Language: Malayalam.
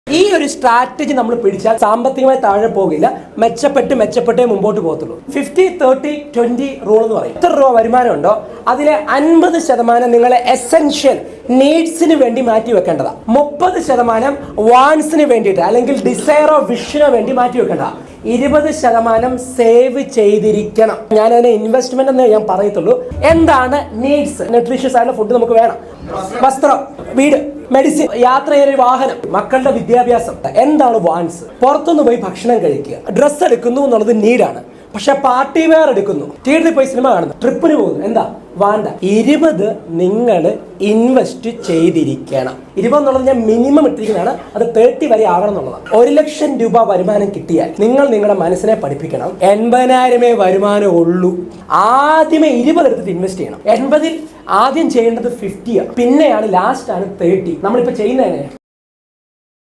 ഈ ഒരു സ്ട്രാറ്റജി നമ്മൾ പിടിച്ചാൽ സാമ്പത്തികമായി താഴെ പോകില്ല, മെച്ചപ്പെട്ടേ മുമ്പോട്ട് പോകത്തുള്ളൂ. 50-30-20 റൂൾ എന്ന് പറയും. എത്ര രൂപ വരുമാനം ഉണ്ടോ അതിലെ 50% നിങ്ങളെ എസെൻഷ്യൽ നീഡ്സിന് വേണ്ടി മാറ്റി വെക്കേണ്ടതാണ്. 30% വാൻസിന് വേണ്ടിയിട്ട് അല്ലെങ്കിൽ ഡിസയറോ വിഷനോ വേണ്ടി മാറ്റി വെക്കേണ്ടതാ. 20% സേവ് ചെയ്തിരിക്കണം. ഞാനതിനെ ഇൻവെസ്റ്റ്മെന്റ് എന്ന് ഞാൻ പറയത്തുള്ളൂ. എന്താണ് നീഡ്സ്? ന്യൂട്രീഷ്യസ് ആയിട്ടുള്ള ഫുഡ് നമുക്ക് വേണം, വസ്ത്രം, വീട്, മെഡിസിൻ, യാത്ര ചെയ്ത വാഹനം, മക്കളുടെ വിദ്യാഭ്യാസം. എന്താണ് വാൻസ്? പുറത്തുനിന്ന് പോയി ഭക്ഷണം കഴിക്കുക, ഡ്രസ്സ് എടുക്കുന്നു എന്നുള്ളത് നീഡാണ്. പക്ഷെ പാർട്ടി വെയർ എടുക്കുന്നു, തിയേറ്ററിൽ പോയി സിനിമ കാണുന്നു, ട്രിപ്പിന് പോകുന്നു, എന്താ വേണ്ട. 20 നിങ്ങൾ ഇൻവെസ്റ്റ് ചെയ്തിരിക്കണം. 20 എന്നുള്ളത് ഞാൻ മിനിമം ഇട്ടിരിക്കുന്നതാണ്. അത് 30 വരെ ആകണം എന്നുള്ളതാണ്. 1 ലക്ഷം രൂപ വരുമാനം കിട്ടിയാൽ നിങ്ങൾ നിങ്ങളുടെ മനസ്സിനെ പഠിപ്പിക്കണം 80,000 വരുമാനം ഉള്ളൂ. ആദ്യമേ 20 എടുത്തിട്ട് ഇൻവെസ്റ്റ് ചെയ്യണം. 80-ൽ ആദ്യം ചെയ്യേണ്ടത് 50 ആണ്, പിന്നെയാണ് ലാസ്റ്റ് ആണ് 30. നമ്മളിപ്പോ ചെയ്യുന്നത്